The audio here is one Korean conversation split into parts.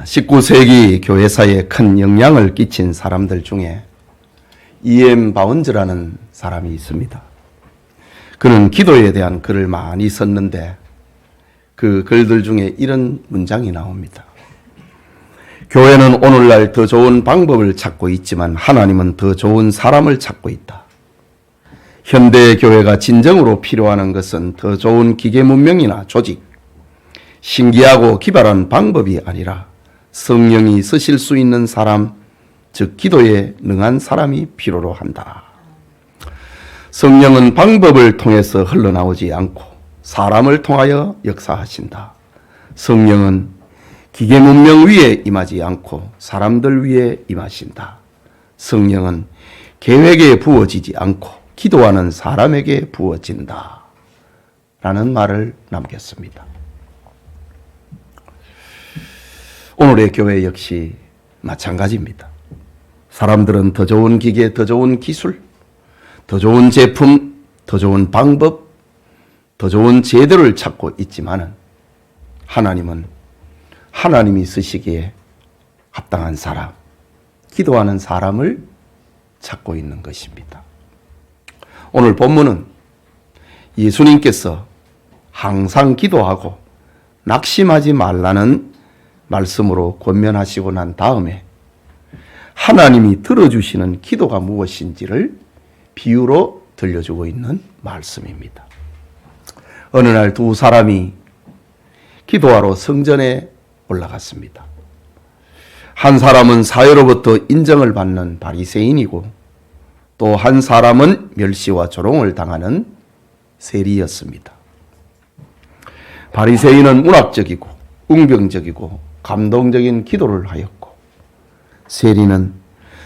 19세기 교회사에 큰 영향을 끼친 사람들 중에 E.M. 바운즈라는 사람이 있습니다. 그는 기도에 대한 글을 많이 썼는데 그 글들 중에 이런 문장이 나옵니다. 교회는 오늘날 더 좋은 방법을 찾고 있지만 하나님은 더 좋은 사람을 찾고 있다. 현대 교회가 진정으로 필요하는 것은 더 좋은 기계 문명이나 조직, 신기하고 기발한 방법이 아니라 성령이 쓰실 수 있는 사람, 즉 기도에 능한 사람이 필요로 한다. 성령은 방법을 통해서 흘러나오지 않고 사람을 통하여 역사하신다. 성령은 기계 문명 위에 임하지 않고 사람들 위에 임하신다. 성령은 계획에 부어지지 않고 기도하는 사람에게 부어진다. 라는 말을 남겼습니다. 오늘의 교회 역시 마찬가지입니다. 사람들은 더 좋은 기계, 더 좋은 기술, 더 좋은 제품, 더 좋은 방법, 더 좋은 제도를 찾고 있지만은 하나님은 하나님이 쓰시기에 합당한 사람, 기도하는 사람을 찾고 있는 것입니다. 오늘 본문은 예수님께서 항상 기도하고 낙심하지 말라는 말씀으로 권면하시고 난 다음에 하나님이 들어주시는 기도가 무엇인지를 비유로 들려주고 있는 말씀입니다. 어느 날 두 사람이 기도하러 성전에 올라갔습니다. 한 사람은 사회로부터 인정을 받는 바리새인이고 또 한 사람은 멸시와 조롱을 당하는 세리였습니다. 바리새인은 문학적이고 웅변적이고 감동적인 기도를 하였고 세리는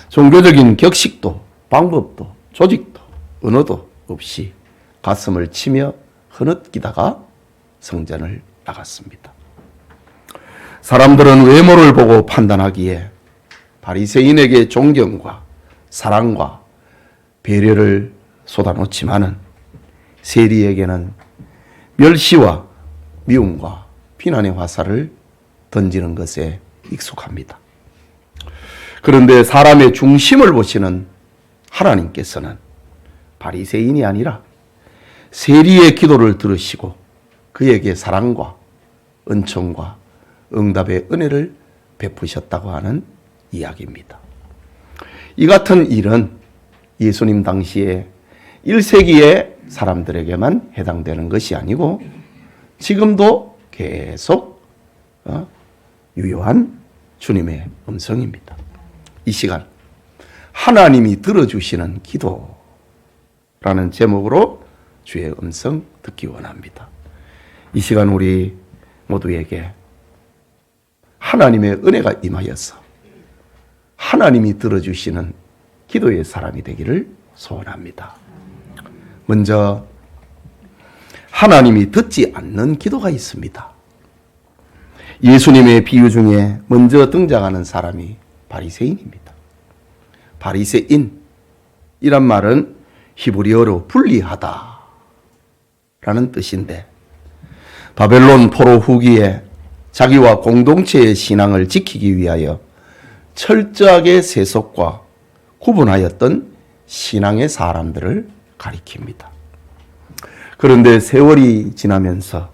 종교적인 격식도 방법도 조직도 언어도 없이 가슴을 치며 흐느끼다가 성전을 나갔습니다. 사람들은 외모를 보고 판단하기에 바리새인에게 존경과 사랑과 배려를 쏟아놓지만은 세리에게는 멸시와 미움과 비난의 화살을 던지는 것에 익숙합니다. 그런데 사람의 중심을 보시는 하나님께서는 바리새인이 아니라 세리의 기도를 들으시고 그에게 사랑과 은총과 응답의 은혜를 베푸셨다고 하는 이야기입니다. 이 같은 일은 예수님 당시에 1세기의 사람들에게만 해당되는 것이 아니고 지금도 계속 유효한 주님의 음성입니다. 이 시간 하나님이 들어주시는 기도라는 제목으로 주의 음성 듣기 원합니다. 이 시간 우리 모두에게 하나님의 은혜가 임하여서 하나님이 들어주시는 기도의 사람이 되기를 소원합니다. 먼저 하나님이 듣지 않는 기도가 있습니다. 예수님의 비유 중에 먼저 등장하는 사람이 바리새인입니다. 바리새인이란 말은 히브리어로 불리하다 라는 뜻인데 바벨론 포로 후기에 자기와 공동체의 신앙을 지키기 위하여 철저하게 세속과 구분하였던 신앙의 사람들을 가리킵니다. 그런데 세월이 지나면서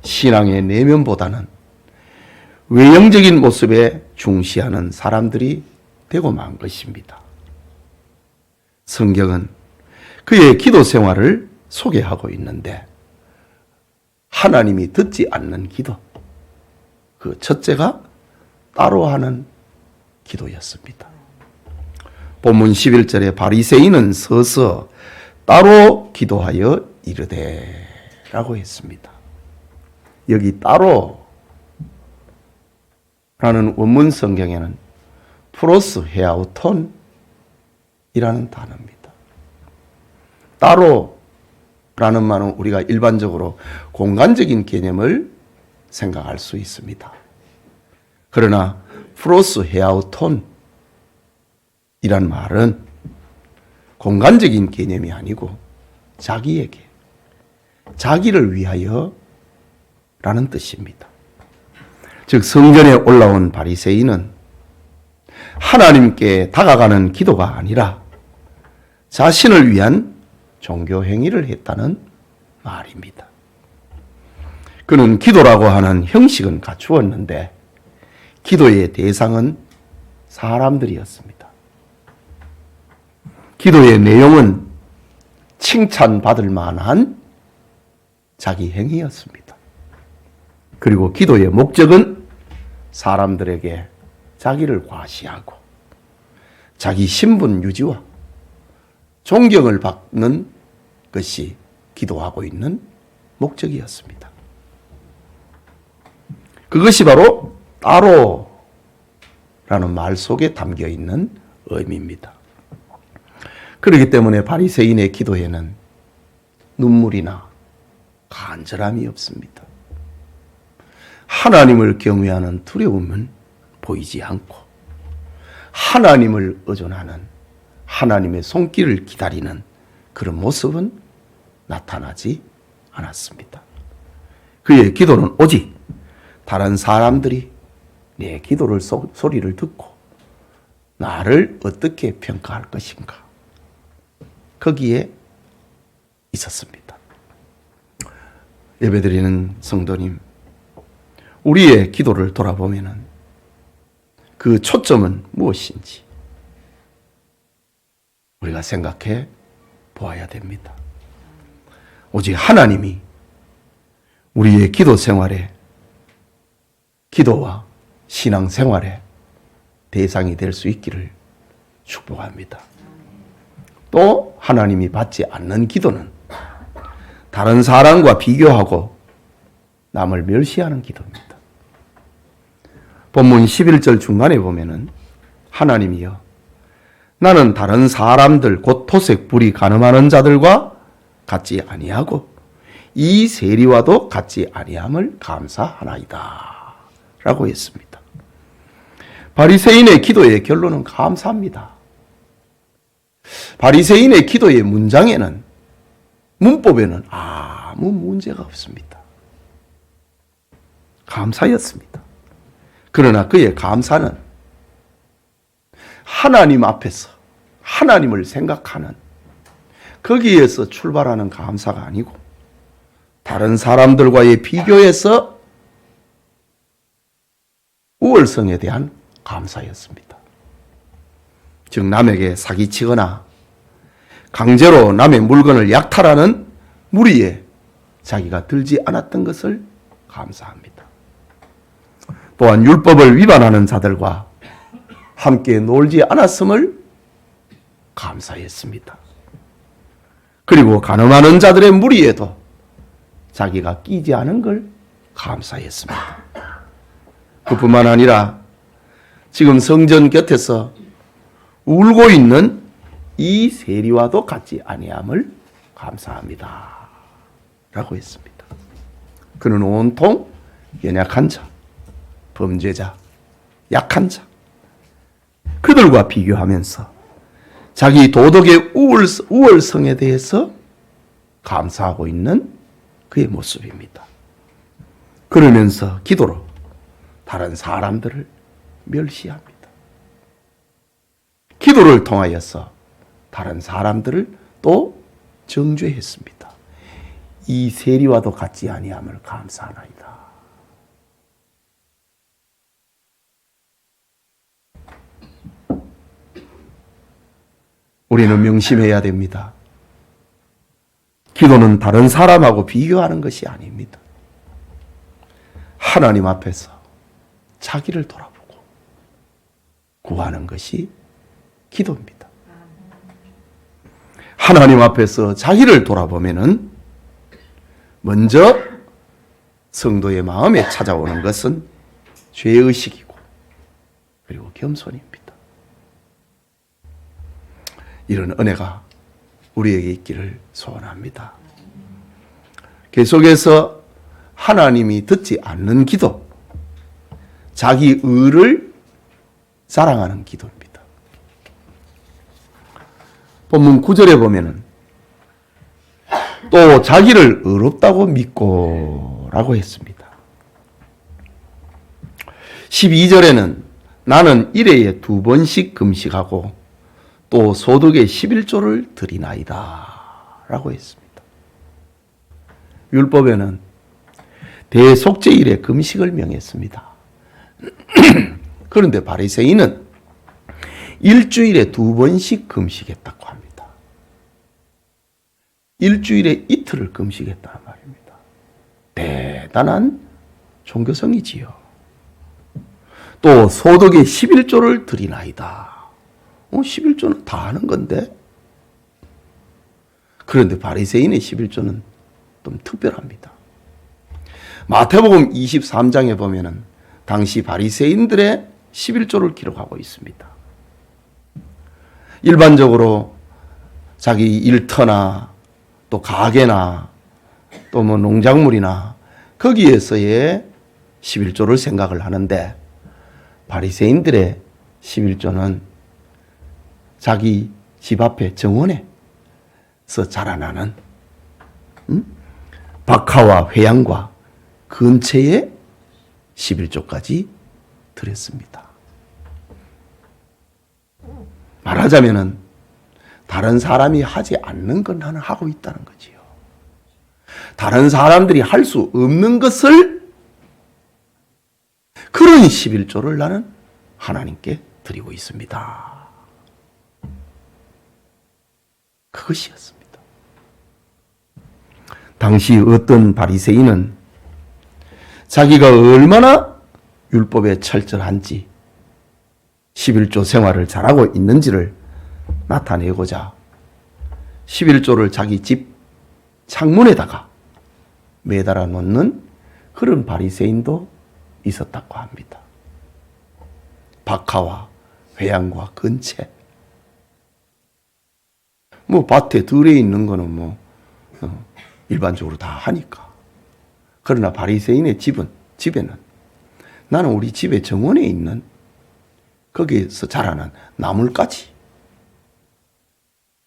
신앙의 내면보다는 외형적인 모습에 중시하는 사람들이 되고 만 것입니다. 성경은 그의 기도 생활을 소개하고 있는데 하나님이 듣지 않는 기도, 그 첫째가 따로 하는 기도였습니다. 본문 11절에 바리새인은 서서 따로 기도하여 이르되 라고 했습니다. 여기 따로 라는 원문 성경에는 프로스 헤아우톤 이라는 단어입니다. 따로 라는 말은 우리가 일반적으로 공간적인 개념을 생각할 수 있습니다. 그러나 프로스 헤아우톤 이란 말은 공간적인 개념이 아니고 자기에게, 자기를 위하여 라는 뜻입니다. 즉 성전에 올라온 바리새인은 하나님께 다가가는 기도가 아니라 자신을 위한 종교 행위를 했다는 말입니다. 그는 기도라고 하는 형식은 갖추었는데 기도의 대상은 사람들이었습니다. 기도의 내용은 칭찬받을 만한 자기 행위였습니다. 그리고 기도의 목적은 사람들에게 자기를 과시하고 자기 신분 유지와 존경을 받는 것이 기도하고 있는 목적이었습니다. 그것이 바로 따로라는 말 속에 담겨 있는 의미입니다. 그렇기 때문에 바리새인의 기도에는 눈물이나 간절함이 없습니다. 하나님을 경외하는 두려움은 보이지 않고 하나님을 의존하는 하나님의 손길을 기다리는 그런 모습은 나타나지 않았습니다. 그의 기도는 오직 다른 사람들이 내 기도를 소리를 듣고 나를 어떻게 평가할 것인가 거기에 있었습니다. 예배드리는 성도님, 우리의 기도를 돌아보면 그 초점은 무엇인지 우리가 생각해 보아야 됩니다. 오직 하나님이 우리의 기도 생활에, 기도와 신앙 생활에 대상이 될 수 있기를 축복합니다. 또 하나님이 받지 않는 기도는 다른 사람과 비교하고 남을 멸시하는 기도입니다. 본문 11절 중간에 보면은 하나님이여 나는 다른 사람들 곧 토색 불이 가늠하는 자들과 같지 아니하고 이 세리와도 같지 아니함을 감사하나이다 라고 했습니다. 바리새인의 기도의 결론은 감사합니다. 바리새인의 기도의 문장에는 문법에는 아무 문제가 없습니다. 감사였습니다. 그러나 그의 감사는 하나님 앞에서 하나님을 생각하는 거기에서 출발하는 감사가 아니고 다른 사람들과의 비교에서 우월성에 대한 감사였습니다. 즉 남에게 사기치거나 강제로 남의 물건을 약탈하는 무리에 자기가 들지 않았던 것을 감사합니다. 또한 율법을 위반하는 자들과 함께 놀지 않았음을 감사했습니다. 그리고 간음하는 자들의 무리에도 자기가 끼지 않은 걸 감사했습니다. 그뿐만 아니라 지금 성전 곁에서 울고 있는 이 세리와도 같지 아니함을 감사합니다 라고 했습니다. 그는 온통 연약한 자, 범죄자, 약한 자 그들과 비교하면서 자기 도덕의 우월성에 대해서 감사하고 있는 그의 모습입니다. 그러면서 기도로 다른 사람들을 멸시합니다. 기도를 통하여서 다른 사람들을 또 정죄했습니다. 이 세리와도 같지 아니함을 감사하나이다. 우리는 명심해야 됩니다. 기도는 다른 사람하고 비교하는 것이 아닙니다. 하나님 앞에서 자기를 돌아보고 구하는 것이 기도입니다. 하나님 앞에서 자기를 돌아보면은 먼저 성도의 마음에 찾아오는 것은 죄의식이고 그리고 겸손입니다. 이런 은혜가 우리에게 있기를 소원합니다. 계속해서 하나님이 듣지 않는 기도, 자기 의를 자랑하는 기도입니다. 본문 9절에 보면은 또 자기를 의롭다고 믿고 라고 했습니다. 12절에는 나는 일회에 2번씩 금식하고 또 소득의 11조를 드리나이다 라고 했습니다. 율법에는 대속죄일에 금식을 명했습니다. 그런데 바리새인은 일주일에 2번씩 금식했다고 합니다. 일주일에 이틀을 금식했다는 말입니다. 대단한 종교성이지요. 또 소득의 11조를 드리나이다. 11조는 다 하는 건데. 그런데 바리새인의 11조는 좀 특별합니다. 마태복음 23장에 보면은 당시 바리새인들의 11조를 기록하고 있습니다. 일반적으로 자기 일터나 또 가게나 또 뭐 농작물이나 거기에서의 11조를 생각을 하는데 바리새인들의 11조는 자기 집 앞에 정원에서 자라나는 박하와 회양과 근처에 11조까지 드렸습니다. 말하자면은 다른 사람이 하지 않는 건 나는 하고 있다는 거지요. 다른 사람들이 할 수 없는 것을 그런 11조를 나는 하나님께 드리고 있습니다. 그것이었습니다. 당시 어떤 바리새인은 자기가 얼마나 율법에 철저한지 11조 생활을 잘하고 있는지를 나타내고자 11조를 자기 집 창문에다가 매달아 놓는 그런 바리새인도 있었다고 합니다. 박하와 회양과 근처. 밭에 들에 있는 거는 일반적으로 다 하니까. 그러나 바리새인의 집에는 나는 우리 집의 정원에 있는 거기에서 자라는 나물까지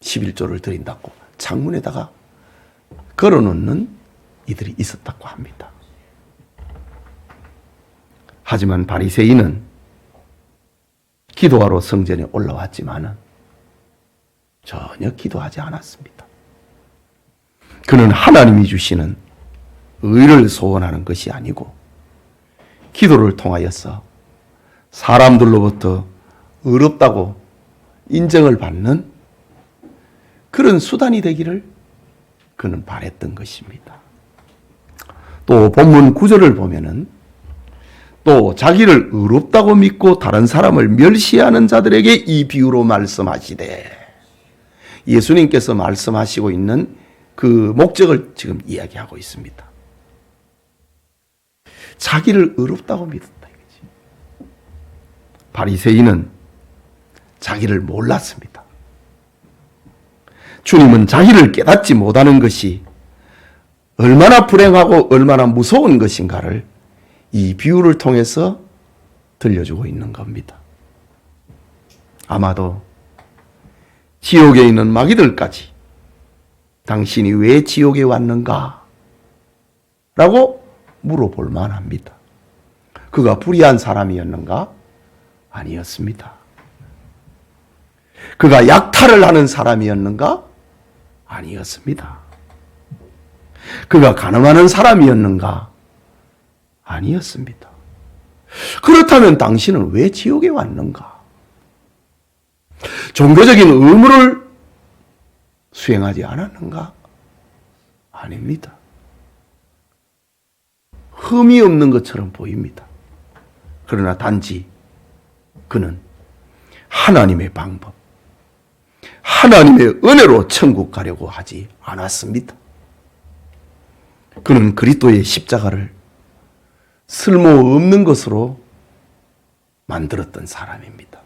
11조를 드린다고 창문에다가 걸어놓는 이들이 있었다고 합니다. 하지만 바리새인은 기도하러 성전에 올라왔지만은 전혀 기도하지 않았습니다. 그는 하나님이 주시는 의를 소원하는 것이 아니고 기도를 통하여서 사람들로부터 의롭다고 인정을 받는 그런 수단이 되기를 그는 바랬던 것입니다. 또 본문 9절을 보면은 또 자기를 의롭다고 믿고 다른 사람을 멸시하는 자들에게 이 비유로 말씀하시되, 예수님께서 말씀하시고 있는 그 목적을 지금 이야기하고 있습니다. 자기를 의롭다고 믿었다 이거지. 바리새인은 자기를 몰랐습니다. 주님은 자기를 깨닫지 못하는 것이 얼마나 불행하고 얼마나 무서운 것인가를 이 비유를 통해서 들려주고 있는 겁니다. 아마도 지옥에 있는 마귀들까지 당신이 왜 지옥에 왔는가? 라고 물어볼 만합니다. 그가 불의한 사람이었는가? 아니었습니다. 그가 약탈을 하는 사람이었는가? 아니었습니다. 그가 가늠하는 사람이었는가? 아니었습니다. 그렇다면 당신은 왜 지옥에 왔는가? 종교적인 의무를 수행하지 않았는가? 아닙니다. 흠이 없는 것처럼 보입니다. 그러나 단지 그는 하나님의 방법, 하나님의 은혜로 천국 가려고 하지 않았습니다. 그는 그리스도의 십자가를 쓸모없는 것으로 만들었던 사람입니다.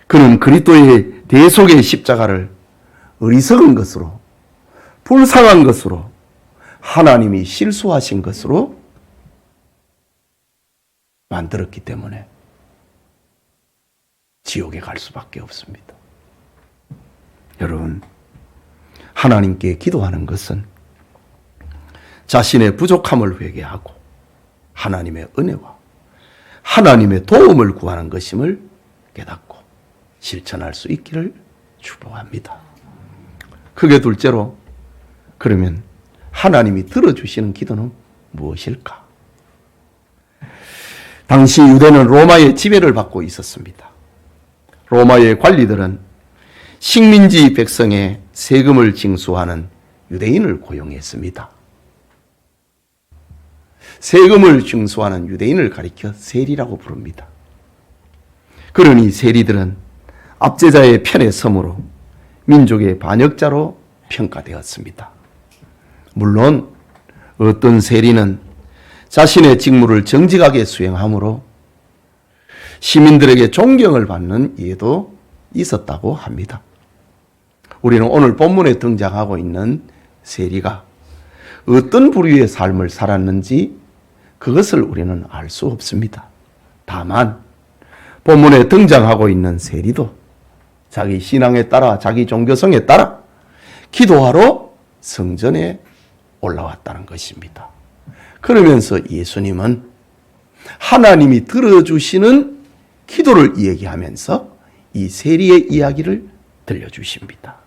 그는 그리스도의 대속의 십자가를 어리석은 것으로, 불쌍한 것으로, 하나님이 실수하신 것으로 만들었기 때문에 지옥에 갈 수밖에 없습니다. 여러분, 하나님께 기도하는 것은 자신의 부족함을 회개하고 하나님의 은혜와 하나님의 도움을 구하는 것임을 깨닫고 실천할 수 있기를 축복합니다. 크게 둘째로, 그러면 하나님이 들어주시는 기도는 무엇일까? 당시 유대는 로마의 지배를 받고 있었습니다. 로마의 관리들은 식민지 백성의 세금을 징수하는 유대인을 고용했습니다. 세금을 징수하는 유대인을 가리켜 세리라고 부릅니다. 그러니 세리들은 압제자의 편에 서므로 민족의 반역자로 평가되었습니다. 물론 어떤 세리는 자신의 직무를 정직하게 수행함으로 시민들에게 존경을 받는 예도 있었다고 합니다. 우리는 오늘 본문에 등장하고 있는 세리가 어떤 부류의 삶을 살았는지 그것을 우리는 알 수 없습니다. 다만 본문에 등장하고 있는 세리도 자기 신앙에 따라, 자기 종교성에 따라 기도하러 성전에 올라왔다는 것입니다. 그러면서 예수님은 하나님이 들어주시는 기도를 얘기하면서 이 세리의 이야기를 들려주십니다.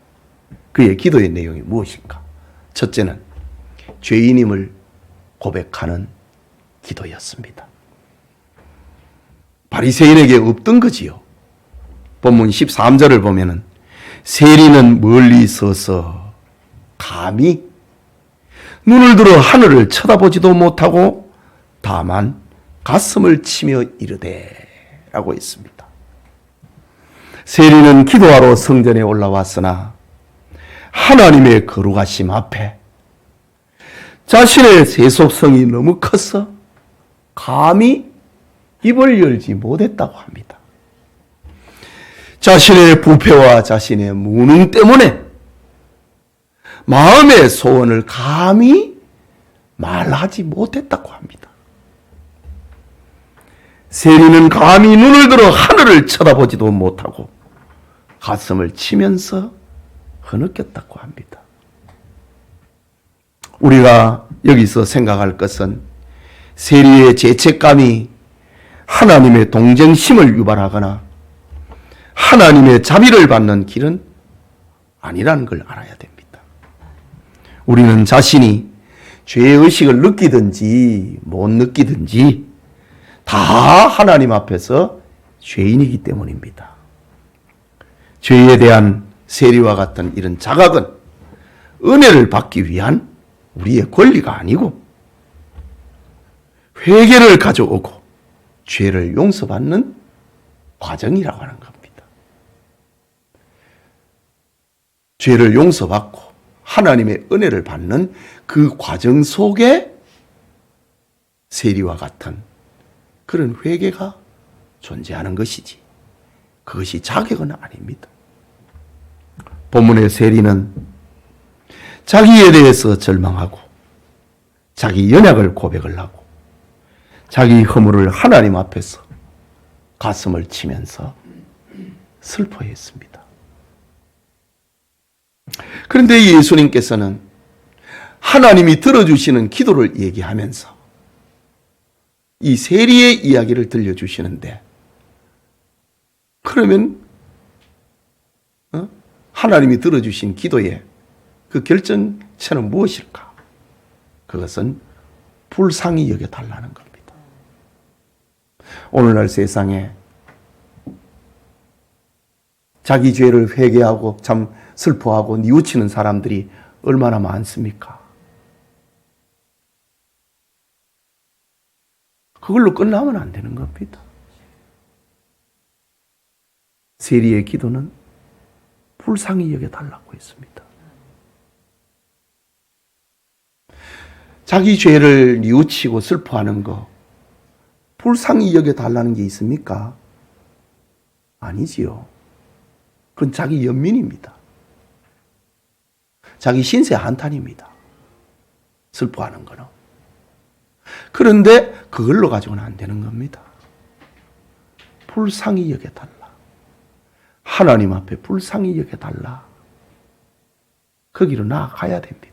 그의 기도의 내용이 무엇인가? 첫째는 죄인임을 고백하는 기도였습니다. 바리새인에게 없던 거지요. 본문 13절을 보면은 세리는 멀리 서서 감히 눈을 들어 하늘을 쳐다보지도 못하고 다만 가슴을 치며 이르되 라고 했습니다. 세리는 기도하러 성전에 올라왔으나 하나님의 거룩하심 앞에 자신의 세속성이 너무 커서 감히 입을 열지 못했다고 합니다. 자신의 부패와 자신의 무능 때문에 마음의 소원을 감히 말하지 못했다고 합니다. 세리는 감히 눈을 들어 하늘을 쳐다보지도 못하고 가슴을 치면서 흐느꼈다고 합니다. 우리가 여기서 생각할 것은 세리의 죄책감이 하나님의 동정심을 유발하거나 하나님의 자비를 받는 길은 아니라는 걸 알아야 됩니다. 우리는 자신이 죄의식을 느끼든지 못 느끼든지 다 하나님 앞에서 죄인이기 때문입니다. 죄에 대한 세리와 같은 이런 자각은 은혜를 받기 위한 우리의 권리가 아니고 회개를 가져오고 죄를 용서받는 과정이라고 하는 겁니다. 죄를 용서받고 하나님의 은혜를 받는 그 과정 속에 세리와 같은 그런 회개가 존재하는 것이지 그것이 자격은 아닙니다. 본문의 세리는 자기에 대해서 절망하고 자기 연약을 고백을 하고 자기 허물을 하나님 앞에서 가슴을 치면서 슬퍼했습니다. 그런데 예수님께서는 하나님이 들어주시는 기도를 얘기하면서 이 세리의 이야기를 들려주시는데 그러면 하나님이 들어주신 기도의 그 결정체는 무엇일까? 그것은 불쌍히 여겨달라는 겁니다. 오늘날 세상에 자기 죄를 회개하고 참 슬퍼하고 뉘우치는 사람들이 얼마나 많습니까? 그걸로 끝나면 안 되는 겁니다. 세리의 기도는 불쌍히 여겨달라고 했습니다. 자기 죄를 뉘우치고 슬퍼하는 거 불쌍히 여겨달라는 게 있습니까? 아니지요. 그건 자기 연민입니다. 자기 신세 한탄입니다. 슬퍼하는 거는. 그런데 그걸로 가지고는 안 되는 겁니다. 불쌍히 여겨달라. 하나님 앞에 불쌍히 여겨달라. 거기로 나아가야 됩니다.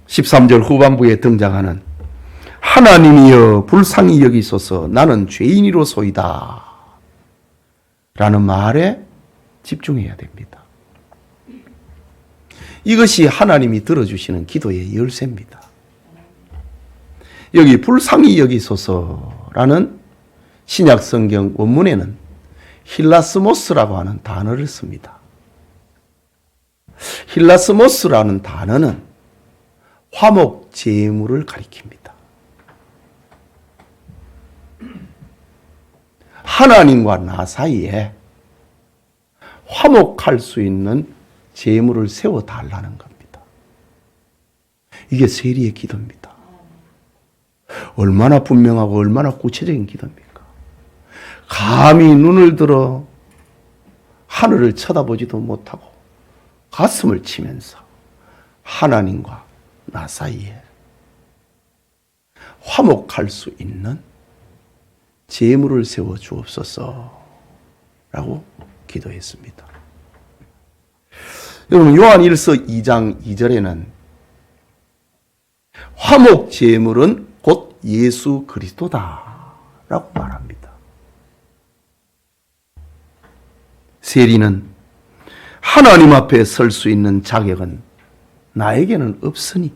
13절 후반부에 등장하는 하나님이여 불쌍히 여기소서 나는 죄인이로소이다 라는 말에 집중해야 됩니다. 이것이 하나님이 들어주시는 기도의 열쇠입니다. 여기 불쌍히 여기소서라는 신약 성경 원문에는 힐라스모스라고 하는 단어를 씁니다. 힐라스모스라는 단어는 화목 제물을 가리킵니다. 하나님과 나 사이에 화목할 수 있는 제물을 세워달라는 겁니다. 이게 세리의 기도입니다. 얼마나 분명하고 얼마나 구체적인 기도입니까? 감히 눈을 들어 하늘을 쳐다보지도 못하고 가슴을 치면서 하나님과 나 사이에 화목할 수 있는 제물을 세워 주옵소서 라고 기도했습니다. 여러분 요한 1서 2장 2절에는 화목 제물은 곧 예수 그리스도다 라고 말합니다. 세리는 하나님 앞에 설 수 있는 자격은 나에게는 없으니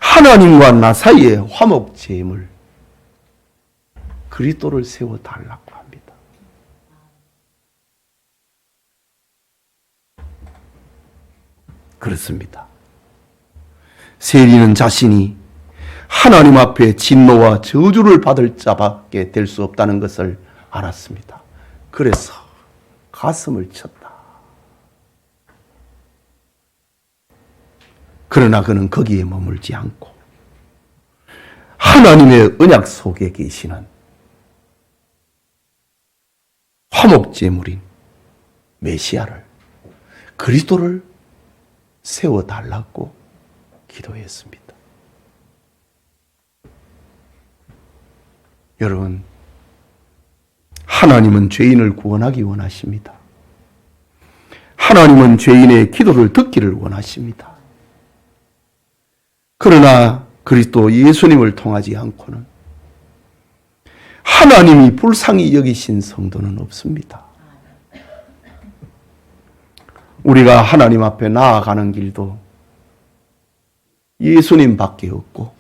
하나님과 나 사이에 화목 제물 그리스도를 세워달라고 합니다. 그렇습니다. 세리는 자신이 하나님 앞에 진노와 저주를 받을 자밖에 될 수 없다는 것을 알았습니다. 그래서 가슴을 쳤다. 그러나 그는 거기에 머물지 않고 하나님의 언약 속에 계시는 화목제물인 메시아를 그리스도를 세워달라고 기도했습니다. 여러분, 하나님은 죄인을 구원하기 원하십니다. 하나님은 죄인의 기도를 듣기를 원하십니다. 그러나 그리스도 예수님을 통하지 않고는 하나님이 불쌍히 여기신 성도는 없습니다. 우리가 하나님 앞에 나아가는 길도 예수님밖에 없고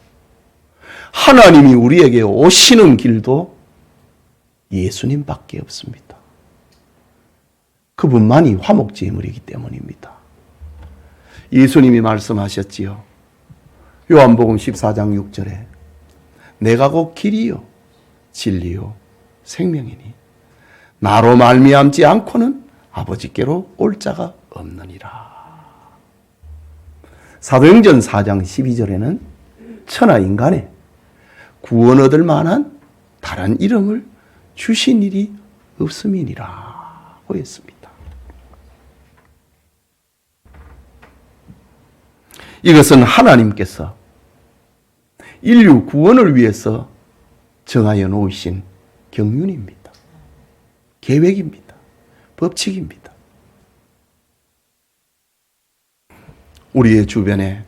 하나님이 우리에게 오시는 길도 예수님밖에 없습니다. 그분만이 화목제물이기 때문입니다. 예수님이 말씀하셨지요. 요한복음 14장 6절에 내가 곧 길이요 진리요 생명이니 나로 말미암지 않고는 아버지께로 올 자가 없느니라. 사도행전 4장 12절에는 천하 인간에 구원 얻을 만한 다른 이름을 주신 일이 없음이니라고 했습니다. 이것은 하나님께서 인류 구원을 위해서 정하여 놓으신 경륜입니다. 계획입니다. 법칙입니다. 우리의 주변에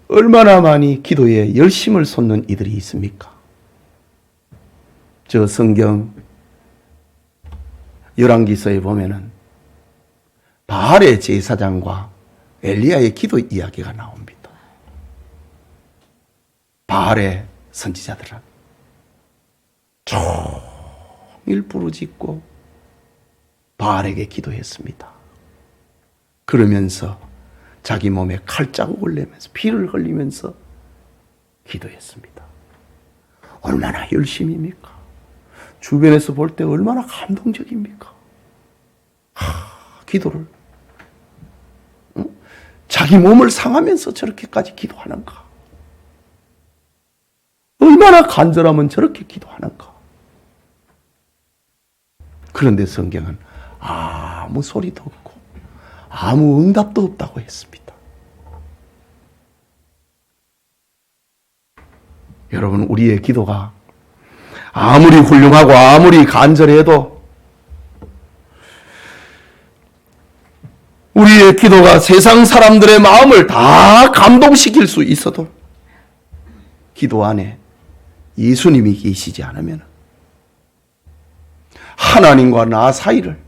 얼마나 많이 기도에 열심을 쏟는 이들이 있습니까? 저 성경 열왕기서에 보면은 바알의 제사장과 엘리야의 기도 이야기가 나옵니다. 바알의 선지자들은 종일 부르짖고 바알에게 기도했습니다. 그러면서 자기 몸에 칼자국을 내면서 피를 흘리면서 기도했습니다. 얼마나 열심입니까? 주변에서 볼 때 얼마나 감동적입니까? 기도를 자기 몸을 상하면서 저렇게까지 기도하는가? 얼마나 간절하면 저렇게 기도하는가? 그런데 성경은 아무 소리도 없고 아무 응답도 없다고 했습니다. 여러분, 우리의 기도가 아무리 훌륭하고 아무리 간절해도 우리의 기도가 세상 사람들의 마음을 다 감동시킬 수 있어도 기도 안에 예수님이 계시지 않으면 하나님과 나 사이를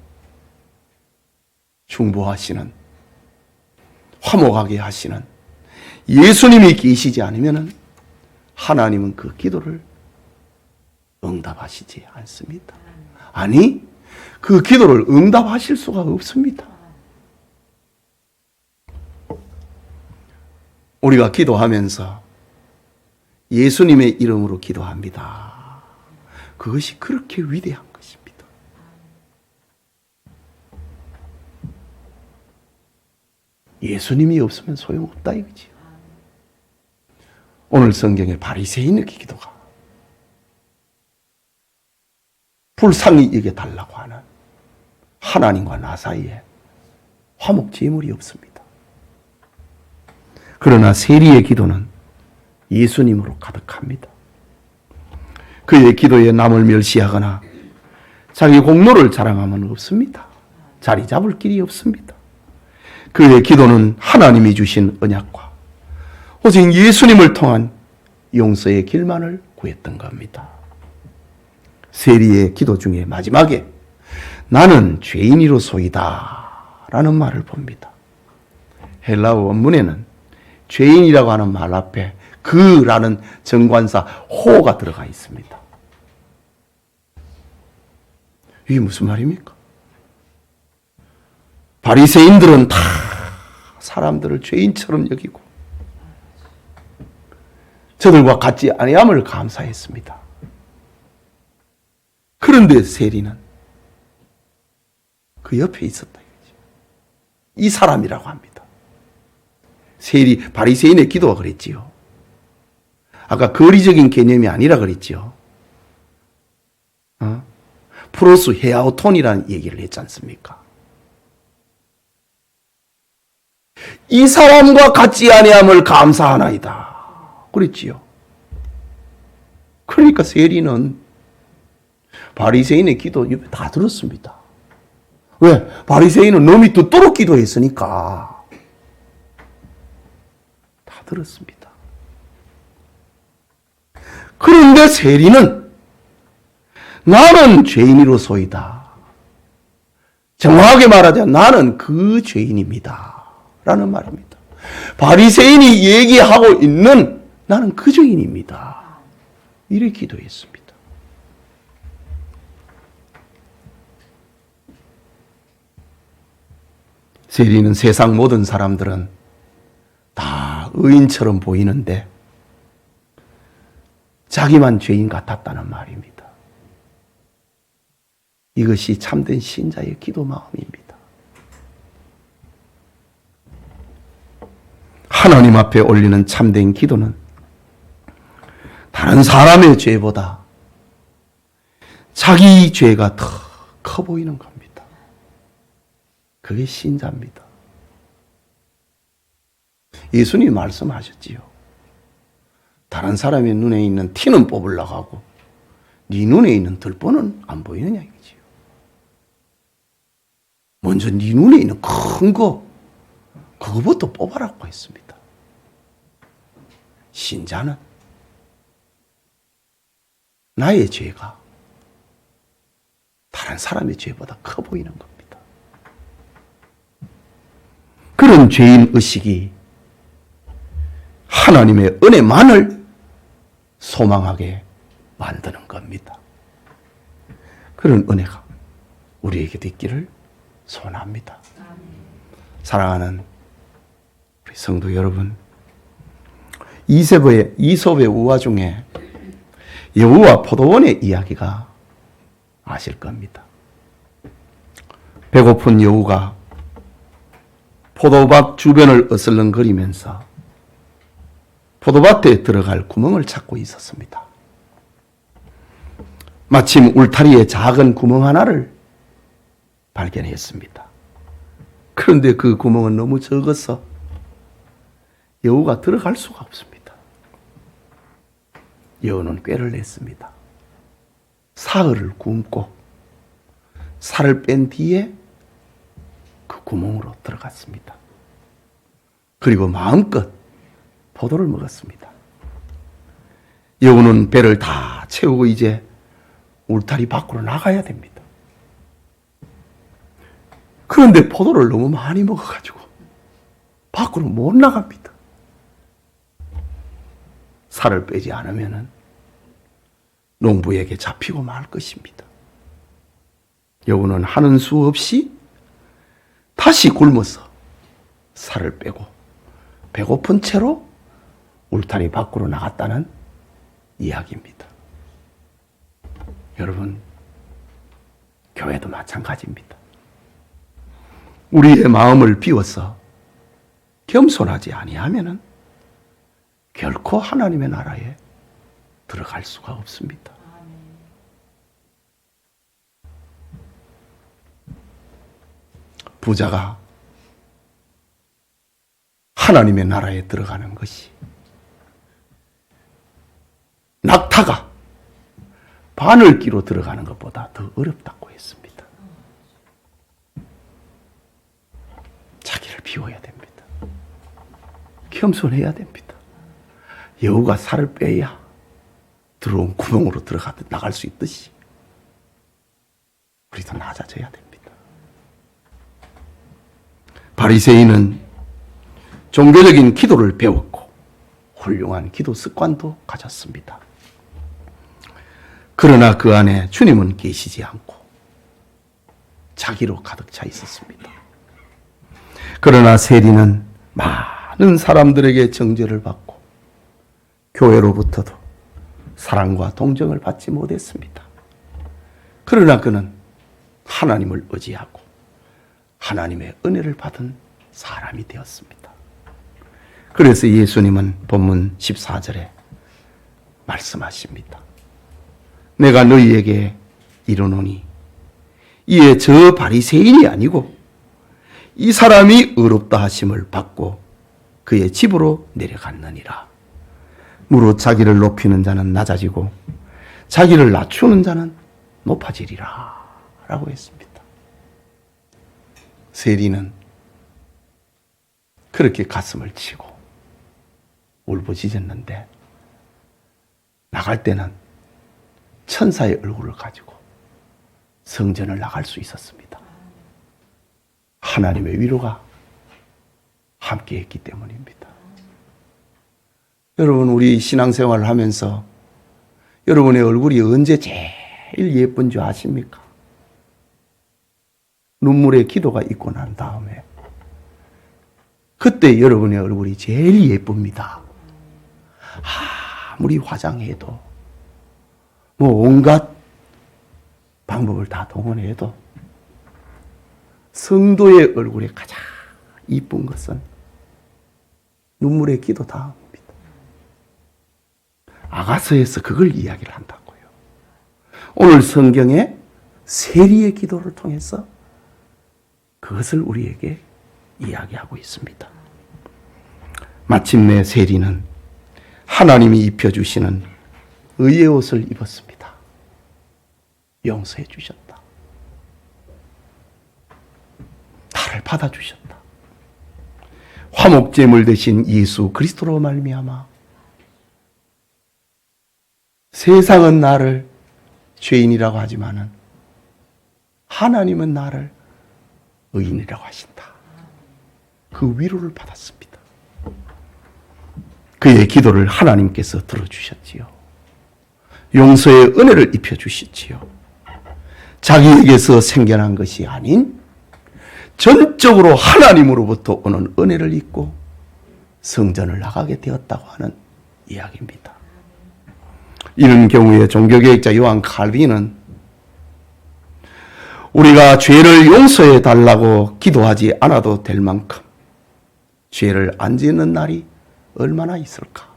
중보하시는, 화목하게 하시는 예수님이 계시지 않으면 하나님은 그 기도를 응답하시지 않습니다. 아니, 그 기도를 응답하실 수가 없습니다. 우리가 기도하면서 예수님의 이름으로 기도합니다. 그것이 그렇게 위대한 것입니다. 예수님이 없으면 소용없다 이거지요. 오늘 성경의 바리새인의 기도가 불쌍히 여겨달라고 하는 하나님과 나 사이에 화목 제물이 없습니다. 그러나 세리의 기도는 예수님으로 가득합니다. 그의 기도에 남을 멸시하거나 자기 공로를 자랑하면 없습니다. 자리 잡을 길이 없습니다. 그의 기도는 하나님이 주신 언약과 오직 예수님을 통한 용서의 길만을 구했던 겁니다. 세리의 기도 중에 마지막에 나는 죄인이로소이다 라는 말을 봅니다. 헬라어 원문에는 죄인이라고 하는 말 앞에 그라는 정관사 호가 들어가 있습니다. 이게 무슨 말입니까? 바리새인들은 다 사람들을 죄인처럼 여기고 저들과 같지 아니함을 감사했습니다. 그런데 세리는 그 옆에 있었다 이거죠. 이 사람이라고 합니다. 세리, 바리새인의 기도가 그랬지요. 아까 거리적인 개념이 아니라 그랬지요. 프로스 헤아오톤이라는 얘기를 했지 않습니까? 이 사람과 같지 아니함을 감사하나이다 그랬지요. 그러니까 세리는 바리새인의 기도 옆에 다 들었습니다. 왜? 바리새인은 너무 듣도록 기도했으니까 다 들었습니다. 그런데 세리는 나는 죄인이로소이다. 정확하게 말하자면 나는 그 죄인입니다. 라는 말입니다. 바리새인이 얘기하고 있는 나는 그 죄인입니다. 이렇게 기도했습니다. 세리는 세상 모든 사람들은 다 의인처럼 보이는데 자기만 죄인 같았다는 말입니다. 이것이 참된 신자의 기도 마음입니다. 하나님 앞에 올리는 참된 기도는 다른 사람의 죄보다 자기 죄가 더 커 보이는 겁니다. 그게 신자입니다. 예수님이 말씀하셨지요. 다른 사람의 눈에 있는 티는 뽑으려고 하고 네 눈에 있는 들보는 안 보이느냐 이거지요. 먼저 네 눈에 있는 큰 거 그거부터 뽑아라고 했습니다. 신자는 나의 죄가 다른 사람의 죄보다 커 보이는 겁니다. 그런 죄인 의식이 하나님의 은혜만을 소망하게 만드는 겁니다. 그런 은혜가 우리에게도 있기를 소원합니다. 사랑하는 우리 성도 여러분, 이솝의 우화 중에 여우와 포도원의 이야기가 아실 겁니다. 배고픈 여우가 포도밭 주변을 어슬렁거리면서 포도밭에 들어갈 구멍을 찾고 있었습니다. 마침 울타리에 작은 구멍 하나를 발견했습니다. 그런데 그 구멍은 너무 적어서 여우가 들어갈 수가 없습니다. 여우는 꾀를 냈습니다. 사흘을 굶고 살을 뺀 뒤에 그 구멍으로 들어갔습니다. 그리고 마음껏 포도를 먹었습니다. 여우는 배를 다 채우고 이제 울타리 밖으로 나가야 됩니다. 그런데 포도를 너무 많이 먹어가지고 밖으로 못 나갑니다. 살을 빼지 않으면 농부에게 잡히고 말 것입니다. 여우는 하는 수 없이 다시 굶어서 살을 빼고 배고픈 채로 울타리 밖으로 나갔다는 이야기입니다. 여러분, 교회도 마찬가지입니다. 우리의 마음을 비워서 겸손하지 아니하면은 결코 하나님의 나라에 들어갈 수가 없습니다. 부자가 하나님의 나라에 들어가는 것이 낙타가 바늘기로 들어가는 것보다 더 어렵다고 했습니다. 자기를 비워야 됩니다. 겸손해야 됩니다. 여우가 살을 빼야 들어온 구멍으로 나갈 수 있듯이 우리도 낮아져야 됩니다. 바리새인은 종교적인 기도를 배웠고 훌륭한 기도 습관도 가졌습니다. 그러나 그 안에 주님은 계시지 않고 자기로 가득 차 있었습니다. 그러나 세리는 많은 사람들에게 정죄를 받고 교회로부터도 사랑과 동정을 받지 못했습니다. 그러나 그는 하나님을 의지하고 하나님의 은혜를 받은 사람이 되었습니다. 그래서 예수님은 본문 14절에 말씀하십니다. 내가 너희에게 이르노니 이에 저 바리새인이 아니고 이 사람이 의롭다 하심을 받고 그의 집으로 내려갔느니라. 무릇 자기를 높이는 자는 낮아지고 자기를 낮추는 자는 높아지리라 라고 했습니다. 세리는 그렇게 가슴을 치고 울부짖었는데 나갈 때는 천사의 얼굴을 가지고 성전을 나갈 수 있었습니다. 하나님의 위로가 함께했기 때문입니다. 여러분, 우리 신앙생활을 하면서 여러분의 얼굴이 언제 제일 예쁜 줄 아십니까? 눈물의 기도가 있고 난 다음에 그때 여러분의 얼굴이 제일 예쁩니다. 아무리 화장해도 온갖 방법을 다 동원해도 성도의 얼굴에 가장 이쁜 것은 눈물의 기도 다음입니다. 아가서에서 그걸 이야기를 한다고요. 오늘 성경에 세리의 기도를 통해서 그것을 우리에게 이야기하고 있습니다. 마침내 세리는 하나님이 입혀주시는 의의 옷을 입었습니다. 용서해 주셨다. 나를 받아주셨다. 화목제물 대신 예수 그리스도로 말미암아 세상은 나를 죄인이라고 하지만은 하나님은 나를 의인이라고 하신다. 그 위로를 받았습니다. 그의 기도를 하나님께서 들어주셨지요. 용서의 은혜를 입혀주셨지요. 자기에게서 생겨난 것이 아닌 전적으로 하나님으로부터 오는 은혜를 입고 성전을 나가게 되었다고 하는 이야기입니다. 이런 경우에 종교개혁자 요한 칼빈은 우리가 죄를 용서해 달라고 기도하지 않아도 될 만큼 죄를 안 짓는 날이 얼마나 있을까?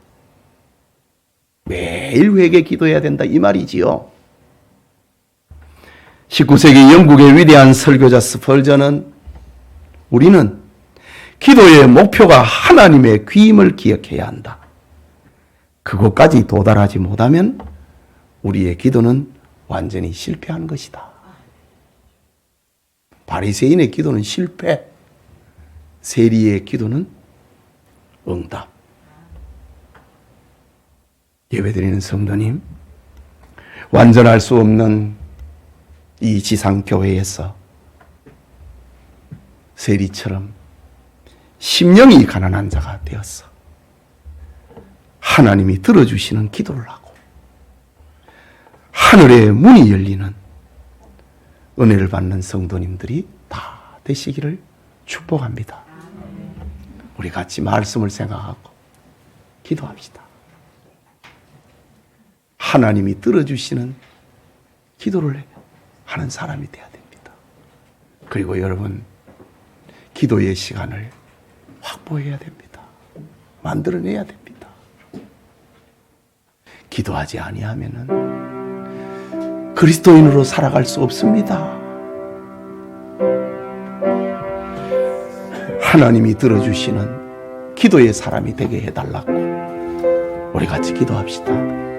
매일 회개 기도해야 된다 이 말이지요. 19세기 영국의 위대한 설교자 스펄전은 우리는 기도의 목표가 하나님의 귀임을 기억해야 한다. 그곳까지 도달하지 못하면 우리의 기도는 완전히 실패한 것이다. 바리새인의 기도는 실패, 세리의 기도는 응답. 예배드리는 성도님, 완전할 수 없는 이 지상교회에서 세리처럼 심령이 가난한 자가 되었어 하나님이 들어주시는 기도를 하고 하늘의 문이 열리는 은혜를 받는 성도님들이 다 되시기를 축복합니다. 우리 같이 말씀을 생각하고 기도합시다. 하나님이 들어주시는 기도를 하는 사람이 되어야 됩니다. 그리고 여러분, 기도의 시간을 확보해야 됩니다. 만들어내야 됩니다. 기도하지 아니하면은 그리스도인으로 살아갈 수 없습니다. 하나님이 들어주시는 기도의 사람이 되게 해달라고 우리 같이 기도합시다.